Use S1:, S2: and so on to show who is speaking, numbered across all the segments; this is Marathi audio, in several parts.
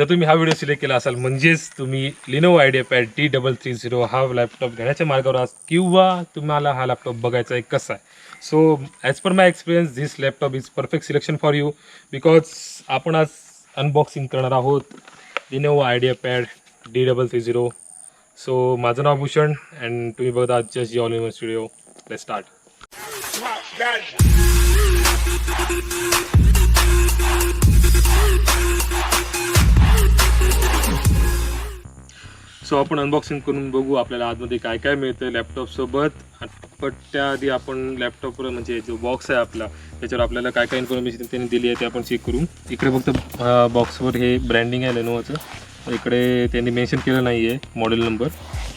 S1: जर तुम्ही हा व्हिडिओ सिलेक्ट केला असाल म्हणजेच तुम्ही Lenovo IdeaPad D330 हा लॅपटॉप घेण्याच्या मार्गावर आहात किंवा तुम्हाला हा लॅपटॉप बघायचा आहे कसा आहे. So as per my experience this laptop is perfect selection for you because आपण आज अनबॉक्सिंग करणार आहोत Lenovo IdeaPad D330. सो माझं नाव भूषण अँड तुम्ही बघता just all in studio. Let's start. So आपण अनबॉक्सिंग करून बघू आपल्याला आतमध्ये काय काय मिळतं लॅपटॉपसोबत. पण त्याआधी आपण लॅपटॉपवर म्हणजे जो बॉक्स आहे आपला त्याच्यावर आपल्याला काय काय इन्फॉर्मेशन त्यांनी दिली आहे ते आपण चेक करू. इकडे फक्त बॉक्सवर हे ब्रँडिंग आहे Lenovoचं. इकडे त्यांनी मेन्शन केलं नाही आहे मॉडेल नंबर.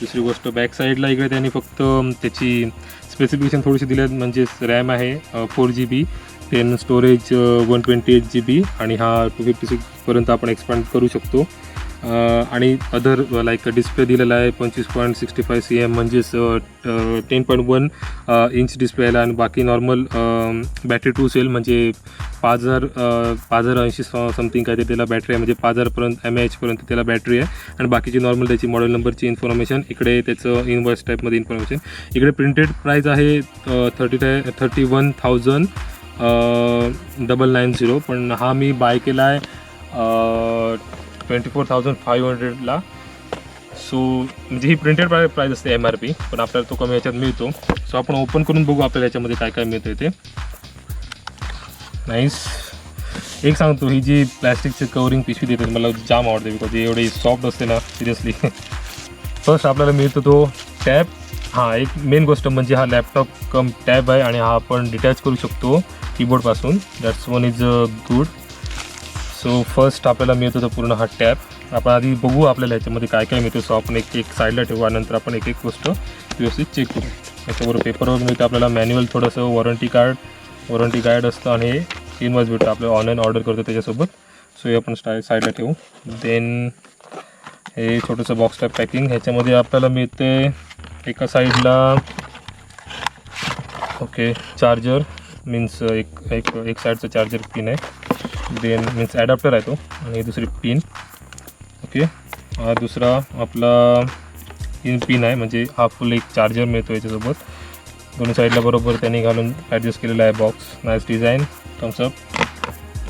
S1: दुसरी गोष्ट बॅक साईडला इकडे त्यांनी फक्त त्याची स्पेसिफिकेशन थोडीशी दिली आहेत. म्हणजेच रॅम आहे 4GB, देन स्टोरेज 128 GB आणि हा 256पर्यंत आपण एक्सपांड करू शकतो. आणि अदर लाईक डिस्प्ले दिलेला आहे 25.65 cm म्हणजेच 10.1 इंच डिस्प्ले आहे. आणि बाकी नॉर्मल बॅटरी 2 सेल म्हणजे 5080 समथिंग काय ते त्याला बॅटरी आहे. म्हणजे 5000 mAhपर्यंत त्याला बॅटरी आहे. आणि बाकीची नॉर्मल त्याची मॉडेल नंबरची इन्फॉर्मेशन. इकडे त्याचं इनवॉइस टाईपमध्ये इन्फॉर्मेशन. इकडे प्रिंटेड प्राईस आहे 31,990 पण हा मी बाय केला आहे 24,500ला. सो म्हणजे ही प्रिंटेड प्राईस असते MRP पण आपल्याला तो कमी याच्यात मिळतो. सो आपण ओपन करून बघू आपल्याला याच्यामध्ये काय काय मिळतं ते. नाईस. एक सांगतो ही जी प्लॅस्टिकचे कवरिंग पिशवी देते मला जाम आवडते बिकॉज एवढी सॉफ्ट असते ना सिरियसली. फर्स्ट आपल्याला मिळतो तो टॅब. हां, एक मेन गोष्ट म्हणजे हा लॅपटॉप कम टॅब आहे आणि हा आपण डिटॅच करू शकतो कीबोर्डपासून. That's one is good. So first आपल्याला मिळतो तो पूर्ण हा टॅब. आपण आधी बघू आपल्याला ह्याच्यामध्ये काय काय मिळतं. सो आपण एक साईडला ठेवू आणि नंतर आपण एक गोष्ट व्यवस्थित चेक करू. त्याच्याबरोबर पेपरवर मिळतं आपल्याला मॅन्युअल, थोडंसं वॉरंटी गाईड असतं आणि हे इनवॉइस भेटतं आपल्याला ऑनलाईन ऑर्डर करतो त्याच्यासोबत. सो हे आपण साईडला ठेवू. देन हे छोटंसं बॉक्स टाईप पॅकिंग. ह्याच्यामध्ये आपल्याला मिळते एका साईडला ओके चार्जर मीन्स एक साईडचं चार्जर पिन आहे. देन मीन्स ॲडॅप्टर आहे तो आणि दुसरी पिन. ओके, हा दुसरा आपला पिन आहे म्हणजे हा फुल एक चार्जर मिळतो याच्यासोबत. दोन्ही साईडला बरोबर त्यांनी घालून ॲडजस्ट केलेला आहे बॉक्स. Nice design. थम्सअप.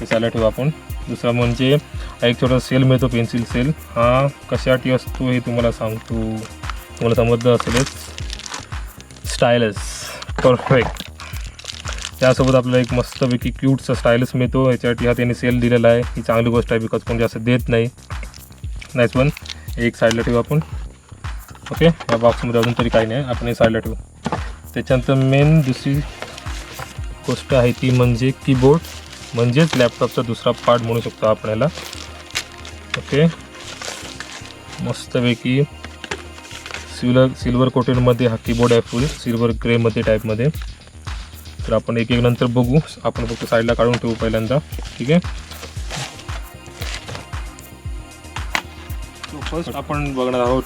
S1: हे साईडला ठेवू आपण. दुसरा म्हणजे एक छोटा सेल मिळतो, पेन्सिल सेल. हा कशासाठी असतो हे तुम्हाला सांगतो, तुम्हाला समजलं असेलच. Stylus perfect. त्यासोबत आपल्याला एक मस्तपैकी क्यूटचा स्टायलस मिळतो. याच्यासाठी हा त्यांनी सेल दिलेला आहे. ही चांगली गोष्ट आहे बिकॉज कोण जास्त देत नाही. Nice one. एक साईडला ठेवू आपण. ओके, या बॉक्समध्ये अजून तरी काही नाही, आपण हे साईडला ठेवू. त्याच्यानंतर मेन दुसरी गोष्ट आहे ती म्हणजे कीबोर्ड, म्हणजेच लॅपटॉपचा दुसरा पार्ट म्हणू शकतो आपण याला. ओके, मस्तपैकी सिल्वर कोटेडमध्ये हा कीबोर्ड आहे, फुल सिल्वर ग्रेमध्ये टाईपमध्ये. तर आपण एक नंतर बघू. आपण फक्त साईडला काढून ठेवू पहिल्यांदा. ठीक आहे. फर्स्ट आपण बघणार आहोत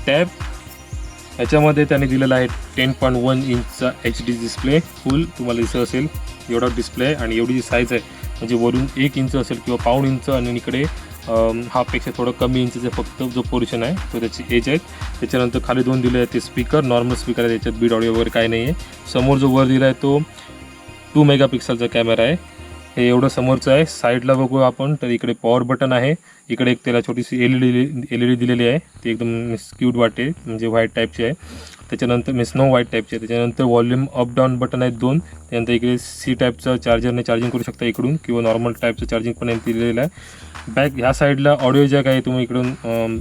S1: टॅब. ह्याच्यामध्ये त्याने दिलेला आहे 10.1 इंचचा HD डिस्प्ले. फुल तुम्हाला दिसत असेल एवढा डिस्प्ले आहे आणि एवढी जी साईज आहे म्हणजे वरून 1 इंच असेल किंवा पाऊण इंच आणि इकडे हाफपेक्षा थोडं कमी इंचचे फक्त जो पोर्शन आहे तो त्याची एज आहे. त्याच्यानंतर खाली 2 दिले आहेत ते स्पीकर, नॉर्मल स्पीकर आहे, त्याच्यात बीट ऑडिओ वगैरे काही नाही आहे. समोर जो वर दिला आहे तो 2 मेगापिक्सलचा कॅमेरा आहे. हे एवढं समोरचं आहे. साईडला बघू आपण तर इकडे पॉवर बटन आहे. इकडे एक त्याला छोटीशी LED दिलेली आहे. ती एकदम क्यूट वाटते म्हणजे व्हाईट टाईपची आहे. त्याच्यानंतर स्नो व्हाईट टाईपची आहे. त्याच्यानंतर व्हॉल्यूम अप डाऊन बटन आहेत 2. त्यानंतर इकडे C टाईपचं चार्जरने चार्जिंग करू शकता इकडून किंवा नॉर्मल टाईपचं चार्जिंग पण दिलेलं आहे. बॅक ह्या साईडला ऑडिओ जॅक आहे. तुम्ही इकडून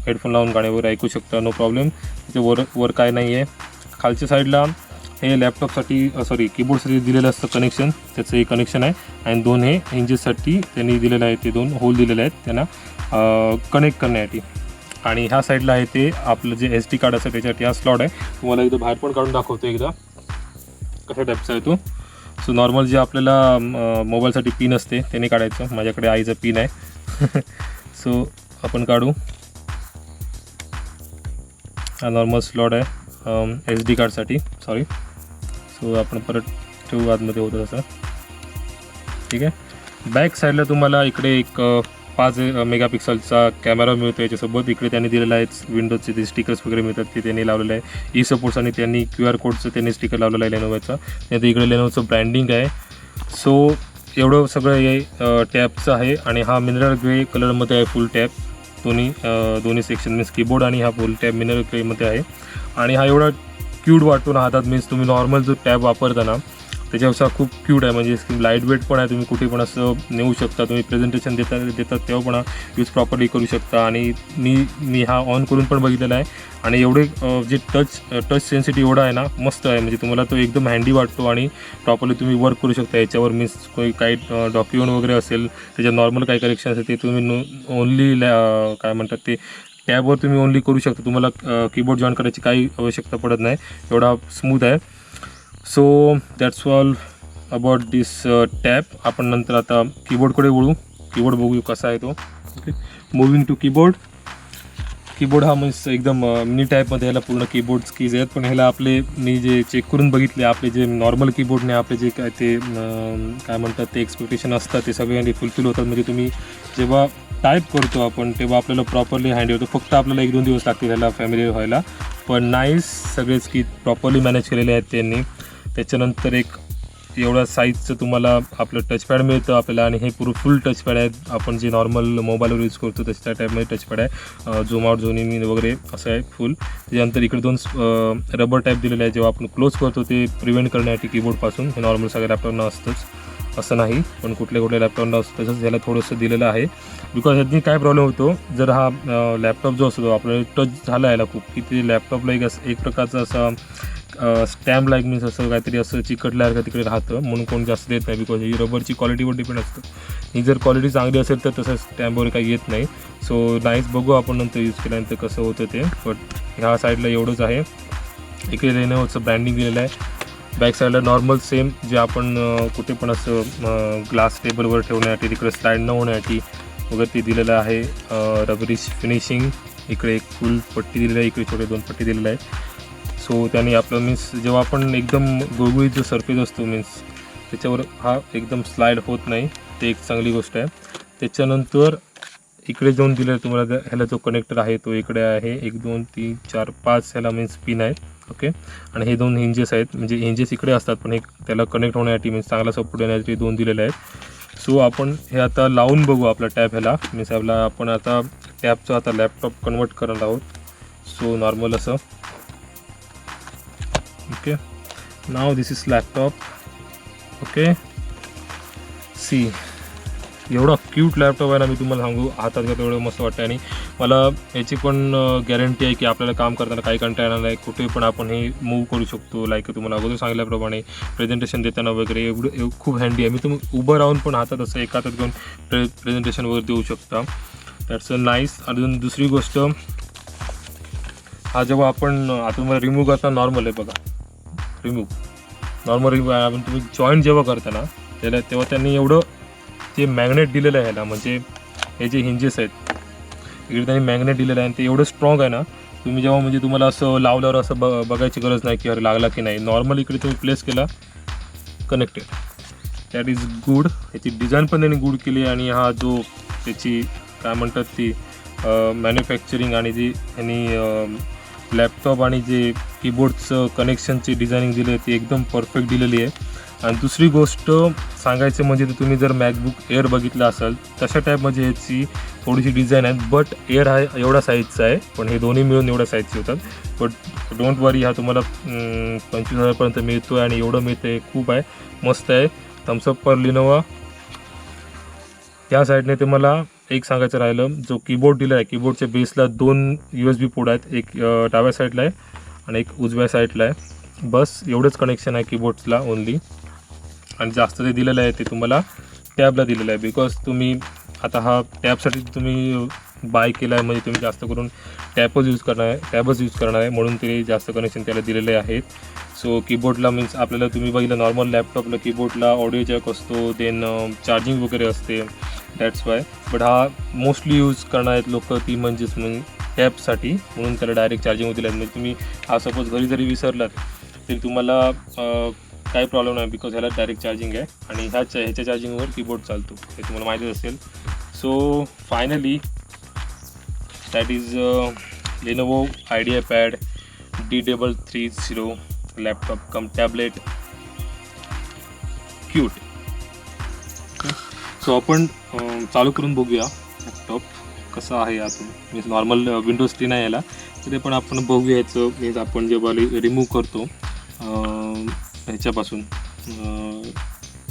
S1: हेडफोन लावून गाणे वगैरे ऐकू शकता, नो प्रॉब्लेम. त्याच्या वर काय नाही आहे. खालच्या साईडला हे लॅपटॉपसाठी कीबोर्डसाठी दिलेलं असतं कनेक्शन, त्याचं हे कनेक्शन आहे. आणि 2 हे हिंजेससाठी त्यांनी दिलेलं आहे, ते 2 होल दिलेले आहेत त्यांना कनेक्ट करण्यासाठी. आणि ह्या साईडला आहे ते आपलं जे SD कार्ड असतं त्याच्यासाठी हा स्लॉट आहे. तुम्हाला एकदा बाहेर पण काढून दाखवतो एकदा कशा टाईपचा आहे तो. सो नॉर्मल जे आपल्याला मोबाईलसाठी पिन असते त्याने काढायचं. माझ्याकडे आईचं पिन आहे. सो आपण काढू. हा नॉर्मल स्लॉट आहे SD कार्डसाठी. सॉरी. सो आपण परत ठेवू आतमध्ये होतं तसं. ठीक आहे. बॅक साईडला तुम्हाला इकडे एक 5 मेगापिक्सलचा कॅमेरा मिळतो याच्यासोबत. इकडे त्यांनी दिलेला आहे विंडोजचे जे स्टिकर्स वगैरे मिळतात ते त्यांनी लावलेलं आहे. सपोर्ट्स आणि त्यांनी QR कोडचं त्यांनी स्टिकर लावलेलं आहे Lenovoचा. त्यानंतर इकडे Lenovoचं ब्रँडिंग आहे. सो एवढं सगळं हे टॅबचं आहे आणि हा मिनरल ग्रे कलरमध्ये आहे फुल टॅब. दोन्ही सेक्शन मीन्स कीबोर्ड आणि हा फुल टॅब मिनरल ग्रेमध्ये आहे. आणि हा एवढा क्यूट वाटतो ना हातात, मीन्स तुम्ही नॉर्मल जो टॅब वापरता ना त्याच्यापेक्षा खूप क्यूट आहे. म्हणजे लाईट वेट पण आहे, तुम्ही कुठे पण असं नेऊ शकता. तुम्ही प्रेझेंटेशन देतात तेव्हा पण यूज प्रॉपरली करू शकता. आणि मी हा ऑन करून पण बघितलेला आहे आणि एवढे जे टच सेन्सिटिव्ह एवढा आहे ना मस्त आहे. म्हणजे तुम्हाला तो एकदम हँडी वाटतो आणि प्रॉपरली तुम्ही वर्क करू शकता याच्यावर. मीन्स काही डॉक्युमेंट वगैरे असेल त्याच्यात नॉर्मल काही करेक्शन असेल ते तुम्ही ओनली काय म्हणतात ते टॅबवर तुम्ही ओनली करू शकता. तुम्हाला कीबोर्ड जॉईन करायची काही आवश्यकता पडत नाही, एवढा स्मूथ आहे. So that's all about this tab. आपण नंतर आता कीबोर्डकडे वळू. कीबोर्ड बघू कसा आहे तो. Okay, moving to keyboard. Keyboard हा मीन्स एकदम मिनी टाईपमध्ये ह्याला पूर्ण कीबोर्ड्स कीज आहेत. पण ह्याला आपले मी जे चेक करून बघितले आपले जे नॉर्मल कीबोर्डने आपले जे काय ते काय म्हणतात ते एक्सपेक्टेशन असतात ते सगळ्यांनी फुलफिल होतात. म्हणजे तुम्ही जेव्हा टाईप करतो आपण तेव्हा आपल्याला प्रॉपरली हँड होतो. फक्त आपल्याला 1-2 दिवस लागते ह्याला फॅमिली व्हायला. पण नाईस, सगळेच की प्रॉपरली मॅनेज केलेले आहेत त्यांनी. त्याच्यानंतर एक एवढा साईजचं तुम्हाला आपलं टचपॅड मिळतं आपल्याला. आणि हे फुल टचपॅड आहे. आपण जे नॉर्मल मोबाईलवर यूज करतो त्या टाईपमध्ये टचपॅड आहे. झूम आउट झूम इन वगैरे असं आहे फुल. त्याच्यानंतर इकडे 2 रबर टाईप दिलेले आहे. जेव्हा आपण क्लोज करतो ते प्रिव्हेंट करण्यासाठी कीबोर्डपासून. हे नॉर्मल सगळ्या लॅपटॉपना असतंच असं नाही, पण कुठल्या लॅपटॉपना असतं. तसंच ह्याला थोडंसं दिलेलं आहे. बिकॉज ह्याची काय प्रॉब्लेम होतो, जर हा लॅपटॉप जो असतो आपल्याला टच झाला याला खूप की ते लॅपटॉपला एक प्रकारचा असा स्टॅम्प लाईक मीन्स असं काहीतरी असं चिकटल्यासारखं तिकडे राहतं. म्हणून कोण जास्त देत नाही. बिकॉज ही रबरची क्वालिटीवर डिपेंड असतं. ही जर क्वालिटी चांगली असेल तर तसं स्टॅम्पवर काही येत नाही. सो नाईस, बघू आपण नंतर यूज केल्यानंतर कसं होतं ते. बट ह्या साईडला एवढंच आहे. इकडे Lenovoचं ब्रँडिंग दिलेलं आहे. बॅक साईडला नॉर्मल सेम जे आपण कुठे पण असं ग्लास टेबलवर ठेवण्यासाठी तिकडे स्लाईड न होण्यासाठी वगैरे ते दिलेलं आहे. रबरिश फिनिशिंग. इकडे एक फुल पट्टी दिलेली आहे, इकडे छोटे 2 पट्टी दिलेलं आहे. सो त्याने आपलं मीन्स जेव्हा आपण एकदम गुळगुळीत जो सरफेस असतो मीन्स त्याच्यावर हा एकदम स्लाईड होत नाही, ते एक चांगली गोष्ट आहे. त्याच्यानंतर इकडे जाऊन दिलं तुम्हाला ह्याला जो कनेक्टर आहे तो इकडे आहे. 1 2 3 4 5 ह्याला मीन्स पिन आहेत. ओके, आणि हे 2 हिंजेस आहेत. म्हणजे हिंजेस इकडे असतात पण हे त्याला कनेक्ट होण्यासाठी मीन्स चांगला सपोर्ट देण्यासाठी 2 दिलेले आहेत. सो आपण हे आता लावून बघू आपला टॅब ह्याला. मीन्स आपला आपण आता टॅबचं आता लॅपटॉप कन्वर्ट करणार आहोत. सो नॉर्मल असं. Okay, now this is laptop. Okay, see एवढा क्यूट लॅपटॉप आहे ना, मी तुम्हाला सांगू हातात घेतो एवढं मस्त वाटतं. आणि मला याची पण गॅरंटी आहे की आपल्याला काम करताना काही कंटाळा येणार नाही. कुठे पण आपण हे मूव्ह करू शकतो. लाईक तुम्हाला अगोदर सांगितल्याप्रमाणे प्रेझेंटेशन देताना वगैरे एवढं खूप हँडी आहे. मी तुम्ही उभं राहून पण हातात असं एका हातात घेऊन प्रेझेंटेशन वगैरे देऊ शकता. That's a nice. अजून दुसरी गोष्ट, हा जेव्हा आपण आता तुम्हाला रिमूव्ह करता नॉर्मल आहे बघा. नॉर्मल आपण तुम्ही जॉईंट जेव्हा करता ना तेव्हा त्यांनी एवढं ते मॅग्नेट दिलेलं आहे ह्याला. म्हणजे हे जे हिंजेस आहेत इकडे त्यांनी मॅग्नेट दिलेलं आहे आणि ते एवढं स्ट्रॉंग आहे ना, तुम्ही जेव्हा म्हणजे तुम्हाला असं लावल्यावर असं बघायची गरज नाही की अरे लागला की नाही. नॉर्मल इकडे तुम्ही प्लेस केला, कनेक्टेड. That is good. ह्याची डिझाईन पण त्यांनी गुड केली. आणि हा जो त्याची काय म्हणतात ती मॅन्युफॅक्चरिंग आणि जी ह्यांनी लॅपटॉप आणि जे कीबोर्डचं कनेक्शनची डिझायनिंग दिली आहे ती एकदम परफेक्ट दिलेली आहे. आणि दुसरी गोष्ट सांगायचं म्हणजे तुम्ही जर मॅकबुक एअर बघितला असाल तशा टाईपमध्ये ह्याची थोडीशी डिझाईन आहे. बट एअर हा एवढा साईजचा आहे, पण हे दोन्ही मिळून एवढ्या साईजचे होतात. बट डोंट वरी, हा तुम्हाला 25,000पर्यंत मिळतो आहे. आणि एवढं मिळतं आहे, खूप आहे, मस्त आहे. थम्सअप पर Lenovo. त्या साईडने ते मला एक सांगायचं राहिलं, जो कीबोर्ड दिला आहे कीबोर्डच्या बेसला 2 USB पोर्ट आहेत. एक डाव्या साईडला आहे आणि एक उजव्या साईडला आहे. बस एवढंच कनेक्शन आहे कीबोर्ड्सला ओनली. आणि जास्त जे दिलेलं आहे ते तुम्हाला टॅबला दिलेलं आहे. बिकॉज तुम्ही आता हा टॅबसाठी तुम्ही बाय केला आहे म्हणजे तुम्ही जास्त करून टॅबच यूज करणार आहे म्हणून ते जास्त कनेक्शन त्याला दिलेले आहेत. सो कीबोर्डला मीन्स आपल्याला तुम्ही बघितलं नॉर्मल लॅपटॉपला कीबोर्डला ऑडिओ जॅक असतो, देन चार्जिंग वगैरे असते. That's why. बट हा मोस्टली यूज करणार आहेत लोक ती म्हणजेच मग टॅबसाठी, म्हणून त्याला डायरेक्ट चार्जिंग दिलं आहे. म्हणजे तुम्ही हा सपोज घरी जरी विसरलात तरी तुम्हाला काही प्रॉब्लेम नाही, बिकॉज ह्याला डायरेक्ट चार्जिंग आहे. आणि ह्याच्या चार्जिंगवर कीबोर्ड चालतो, हे तुम्हाला माहितीच असेल. So finally that is Lenovo IdeaPad D330 laptop cum tablet cute. So आपण चालू करून बघूया लॅपटॉप कसा आहे आतून. मीन्स नॉर्मल विंडोज 10 आहे याला, तरी पण आपण बघूया याचं. मीन्स आपण जेव्हा रिमूव्ह करतो ह्याच्यापासून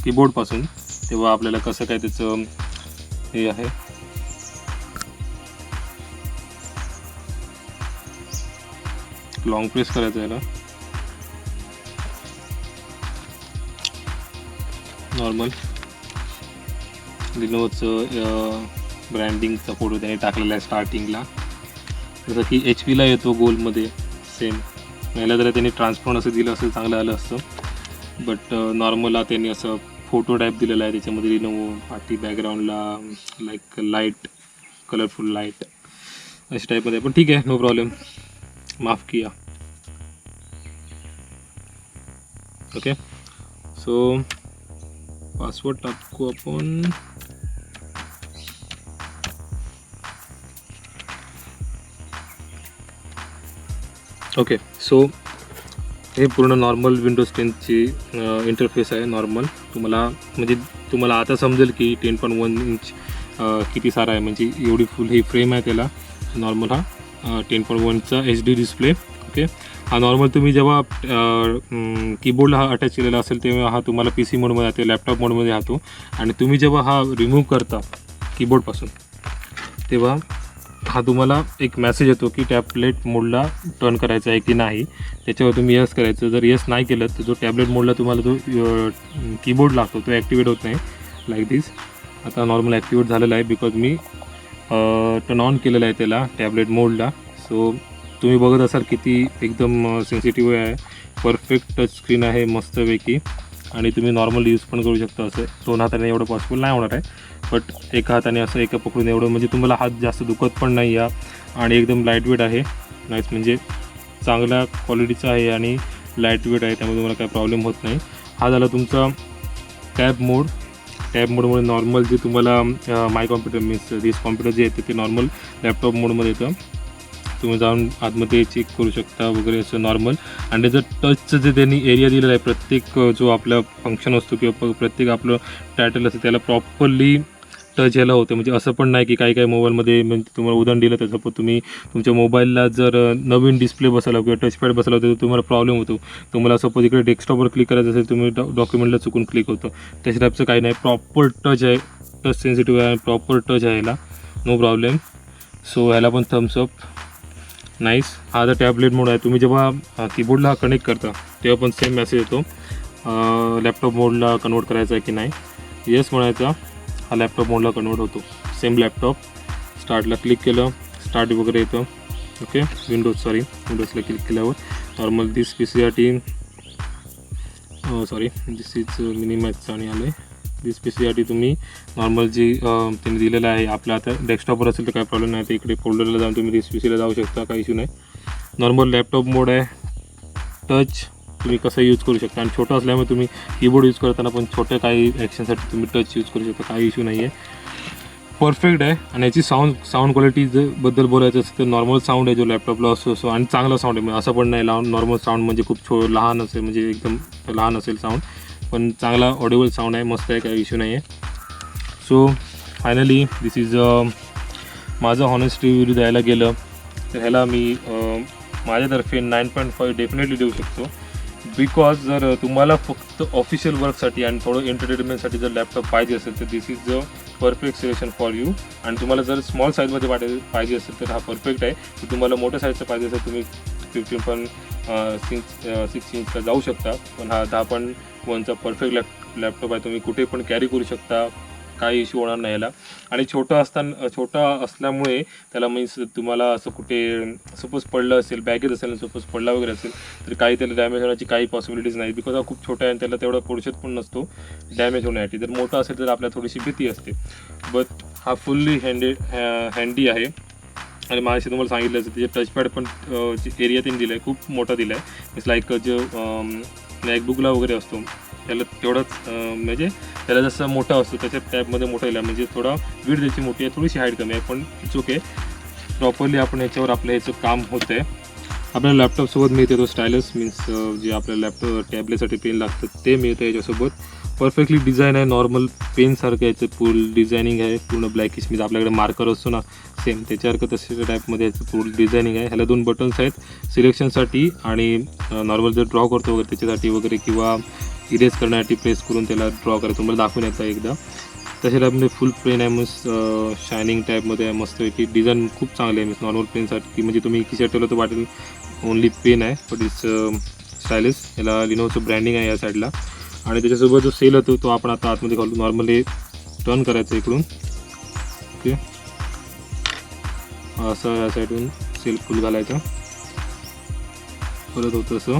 S1: कीबोर्डपासून, तेव्हा आपल्याला कसं काय त्याचं हे आहे. लॉंग प्रेस करायचं याला. नॉर्मल लिनोवोचं ब्रँडिंगचा फोटो त्याने टाकलेला आहे स्टार्टिंगला, जसं की HP ला येतो गोलमध्ये सेम. याला जरा त्यांनी ट्रान्सपरंट असं दिलं असं चांगलं आलं असतं, बट नॉर्मलला त्यांनी असं फोटो टाईप दिलेला आहे. त्याच्यामध्ये लिनोवो पाठी बॅकग्राऊंडला लाईक लाईट, कलरफुल लाईट अशा टाईपमध्ये. पण ठीक आहे, नो प्रॉब्लेम, माफ किया. ओके, सो पासवर्ड टाकू आपण. ओके, सो हे पूर्ण नॉर्मल विंडोज 10ची इंटरफेस आहे. नॉर्मल तुम्हाला आता समजेल की 10.1 इंच किती सारा आहे. म्हणजे एवढी फुल ही फ्रेम आहे त्याला. नॉर्मल हा 10.1चा HD डिस्प्ले. ओके, हा नॉर्मल तुम्ही जेव्हा कीबोर्डला हा अटॅच केलेला असेल तेव्हा हा तुम्हाला PC मोडमध्ये राहते, लॅपटॉप मोडमध्ये राहतो. आणि तुम्ही जेव्हा हा रिमूव्ह करता कीबोर्डपासून, तेव्हा हा तुम्हाला एक मेसेज येतो की टॅबलेट मोडला टर्न करायचा आहे की नाही. त्याच्यावर तुम्ही यस करायचं. जर यस नाही केलं तर जो टॅबलेट मोडला तुम्हाला जो कीबोर्ड लागतो तो ॲक्टिवेट होत नाही, लाईक दिस. आता नॉर्मल ॲक्टिवेट झालेला आहे बिकॉज मी टर्न ऑन केलेलं आहे त्याला टॅबलेट मोडला. सो तुम्ही बघत असाल किती एकदम सेन्सिटिव्ह आहे. परफेक्ट टच स्क्रीन आहे मस्तपैकी, आणि तुम्ही नॉर्मल यूज पण करू शकता. असं 2 हाताने एवढं पॉसिबल नाही होणार आहे, बट एका हाताने असं एका पकडून एवढं, म्हणजे तुम्हाला हात जास्त दुखत पण नाही या. आणि एकदम लाईटवेट आहे. नाईस, म्हणजे चांगल्या क्वालिटीचा आहे आणि लाईटवेट आहे, त्यामुळे तुम्हाला काय प्रॉब्लेम होत नाही. हा झाला तुमचा टॅब मोड. टॅब मोडमुळे नॉर्मल जे तुम्हाला माय कॉम्प्युटर मीन्स दिस कॉम्प्युटर जे येते ते नॉर्मल लॅपटॉप मोडमध्ये येतं. तुम्ही जाऊन आतमध्ये चेक करू शकता वगैरे असं नॉर्मल. आणि त्याचं टचचं जे त्यांनी एरिया दिलेला आहे, प्रत्येक जो आपला फंक्शन असतो किंवा प्रत्येक आपलं टायटल असतं त्याला प्रॉपरली टच यायला होतं. म्हणजे असं पण नाही की काही मोबाईलमध्ये, म्हणजे तुम्हाला उदाहरण दिलं त्याचं, पण तुम्ही तुमच्या मोबाईलला जर नवीन डिस्प्ले बसवला किंवा टचपॅड बसवला तर तुम्हाला प्रॉब्लेम होतो. तुम्हाला सपोज इकडे डेस्कटॉपवर क्लिक करायचं असेल, तुम्ही डॉक्युमेंटला चुकून क्लिक होतं. त्याच्या टाईपचं काही नाही, प्रॉपर टच आहे, टच सेन्सिटिव्ह आहे, प्रॉपर टच आहे याला, नो प्रॉब्लेम. सो ह्याला पण थम्सअप. नाईस. हा जर टॅबलेट मोड आहे. तुम्ही जेव्हा कीबोर्डला कनेक्ट करता तेव्हा पण सेम मेसेज येतो, लॅपटॉप मोडला कन्वर्ट करायचा आहे की नाही. येस म्हणायचा, हा लॅपटॉप मोडला कन्वर्ट होतो. Same laptop. स्टार्टला क्लिक केलं, स्टार्ट वगैरे येतं. ओके, विंडोजला क्लिक केल्यावर normal this PCRT, sorry this is मिनिमॅचचं आणि आलं आहे. दिस PCRT तुम्ही नॉर्मल जी त्यांनी दिलेलं आहे आपलं, आता डेस्कटॉपवर असेल तर काय प्रॉब्लेम नाही, तर इकडे फोल्डरला जाऊन तुम्ही दिस PCला जाऊ शकता, काही इश्यू नाही. नॉर्मल लॅपटॉप मोड आहे. टच तुम्ही कसं यूज करू शकता, आणि छोटं असल्यामुळे तुम्ही कीबोर्ड यूज करताना पण छोट्या काही ॲक्शनसाठी तुम्ही टच यूज करू शकता, काही इश्यू नाही आहे. परफेक्ट आहे. आणि याची साऊंड क्वालिटी बद्दल बोलायचं असेल तर नॉर्मल साऊंड आहे जो लॅपटॉपला असतो, आणि चांगला साऊंड आहे. म्हणजे असं पण नाही नॉर्मल साऊंड म्हणजे खूप लहान असेल, म्हणजे एकदम लहान असेल साऊंड, पण चांगला ऑडिबल साऊंड आहे, मस्त आहे, काही इश्यू नाही आहे. सो फायनली दिस इज माझं हॉनेस्ट रिव्ह्यू द्यायला गेलं तर ह्याला मी माझ्यातर्फे 9.5 डेफिनेटली देऊ शकतो. बिकॉज जर तुम्हाला फक्त ऑफिशियल वर्कसाठी आणि थोडं एंटरटेनमेंटसाठी जर लॅपटॉप पाहिजे असेल तर this is the perfect selection for you. आणि तुम्हाला जर स्मॉल साईजमध्ये पाहिजे असेल तर हा परफेक्ट आहे. तर तुम्हाला मोठ्या साईजचा पाहिजे असेल तुम्ही 15.6 इंचला जाऊ शकता, पण हा 10.1चा परफेक्ट लॅपटॉप आहे. तुम्ही कुठे पण कॅरी करू शकता, काही इश्यू होणार नाही याला. आणि छोटा असल्यामुळे त्याला मीन्स तुम्हाला असं कुठे सपोज पडलं असेल, बॅगेत असेल, सपोज पडला वगैरे असेल तर काही त्याला डॅमेज होण्याची काही पॉसिबिलिटीज नाही, बिकॉज हा खूप छोटा आहे आणि त्याला तेवढा पोर्शन पण नसतो डॅमेज होण्यासाठी. जर मोठा असेल तर आपल्याला थोडीशी भीती असते, बट हा फुल्ली हँडी आहे. आणि माझ्याशी तुम्हाला सांगितलं असं त्याचे टचपॅड पण जे एरिया त्यांनी दिला आहे खूप मोठा दिला आहे. इट्स लाईक जो मॅकबुकला वगैरे असतो त्याला तेवढाच म्हणजे त्याला जसं मोठा असतो त्याच्या टॅबमध्ये मोठा येईल, म्हणजे थोडा विड्थ त्याची मोठी आहे, थोडीशी हाईट कमी आहे, पण इट्स ओके. प्रॉपरली आपण याच्यावर आपलं ह्याचं काम होतं आहे. आपल्याला लॅपटॉपसोबत मिळते तो स्टायलस, मीन्स जे आपल्याला लॅपटॉप टॅबलेटसाठी पेन लागतं ते मिळतं याच्यासोबत. परफेक्टली डिझाईन आहे, नॉर्मल पेनसारखं याचं फुल डिझायनिंग आहे, पूर्ण ब्लॅकिश, म्हणजे आपल्याकडे मार्कर असतो ना सेम त्याच्यासारखं तशा टाईपमध्ये याचं फुल डिझायनिंग आहे. ह्याला 2 बटन्स आहेत सिलेक्शनसाठी आणि नॉर्मल जर ड्रॉ करतो वगैरे त्याच्यासाठी वगैरे, किंवा इरेज करण्यासाठी प्रेस करून त्याला ड्रॉ करायचं. तुम्हाला दाखवून येतं एकदा. तशा टाईपमध्ये फुल पेन आहे, मस्त शायनिंग टाईपमध्ये आहे, मस्तपैकी डिझाईन खूप चांगली आहे. मीन्स नॉर्मल पेनसाठी म्हणजे तुम्ही खिशात ठेवलं तर वाटेल ओनली पेन आहे, बट इट्स स्टायलिश. याला लिनोचं ब्रँडिंग आहे या साईडला. आणि त्याच्यासोबत जो सेल होतो तो आपण आता आतमध्ये घालू. नॉर्मली टर्न करायचं इकडून, ओके, असं या साईडून सेल फुल घालायचं, परत होतं असं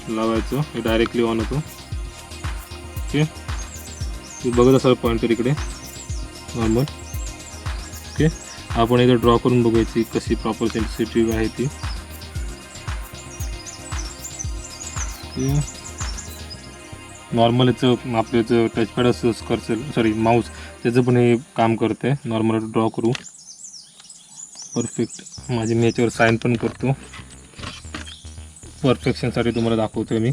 S1: लावायचं, हे डायरेक्टली ऑन होतो. ओके, तुम्ही बघत असाल पॉईंटर इकडे नॉर्मल. ओके, आपण इथे ड्रॉ करून बघायची कशी प्रॉपर सेन्सिटिव्ह आहे ती. नॉर्मल याचं आपल्याचं टचपॅड असं कर्सर, सॉरी माऊस, त्याचं पण हे काम करते. नॉर्मल ड्रॉ करू परफेक्ट. माझी मी याच्यावर साईन पण करतो परफेक्शनसाठी, तुम्हाला दाखवतोय मी.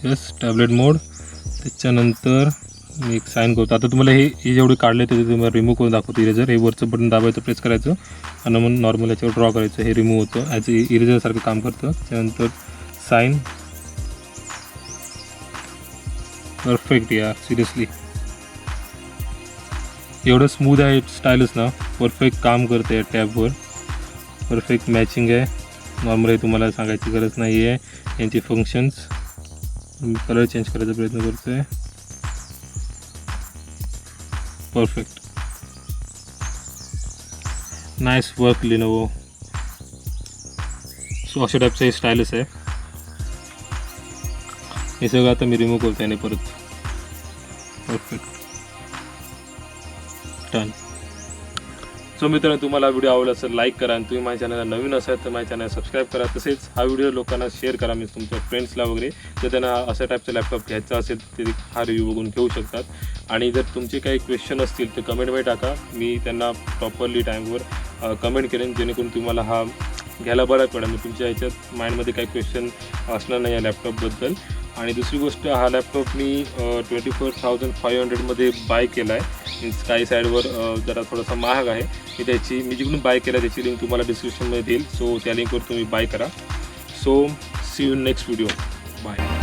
S1: यस, टॅबलेट मोड. त्याच्यानंतर मी एक साईन करतो. आता तुम्हाला हे जेवढे काढले ते तुम्हाला रिमूव्ह करून दाखवतो. इरेजर, हे वरचं बटन दाबायचं, प्रेस करायचं आणि मग नॉर्मल याच्यावर ड्रॉ करायचं, हे रिमूव्ह होतं. ॲज इरेजरसारखं काम करतं. त्याच्यानंतर साईन. परफेक्ट यार, सिरियसली एवढं स्मूथ आहे स्टाईलच ना, परफेक्ट काम करते टॅबवर, परफेक्ट मॅचिंग आहे. नॉर्मल हे तुम्हाला सांगायची गरज नाही आहे. यांची फंक्शन्स, कलर चेंज करायचा प्रयत्न करतो आहे. Perfect, nice work Lenovo. So अशा टाईपचं हे स्टाईलच आहे. हे सगळं आता मी रिमूव्ह करतो याने परत. Perfect, done. सो मित्रांनो, तुम्हाला व्हिडिओ आवडला असेल लाईक करा, आणि तुम्ही माझ्या चॅनलला नवीन असाल तर माझ्या चॅनल सबस्क्राईब करा. तसेच हा व्हिडिओ लोकांना शेअर करा, मी तुमच्या फ्रेंड्सला वगैरे, जर त्यांना अशा टाईपचा लॅपटॉप घ्यायचा असेल ते हा रिव्ह्यू बघून घेऊ शकतात. आणि जर तुमचे काही क्वेश्चन असतील तर कमेंटमध्ये टाका, मी त्यांना प्रॉपरली टाईमवर कमेंट करेन, जेणेकरून तुम्हाला हा घ्यायला बरं पडेल. मी तुमच्या ह्याच्यात माइंडमध्ये काही क्वेश्चन असणार नाही या लॅपटॉपबद्दल. आणि दुसरी गोष्ट, हा लॅपटॉप मी 24,500मध्ये बाय केला आहे. मीन्स काही साईडवर जरा थोडासा महाग आहे. मी जिकडून बाय केला त्याची लिंक तुम्हाला डिस्क्रिप्शनमध्ये देईल. सो त्या लिंकवर तुम्ही बाय करा. So see you next video. Bye.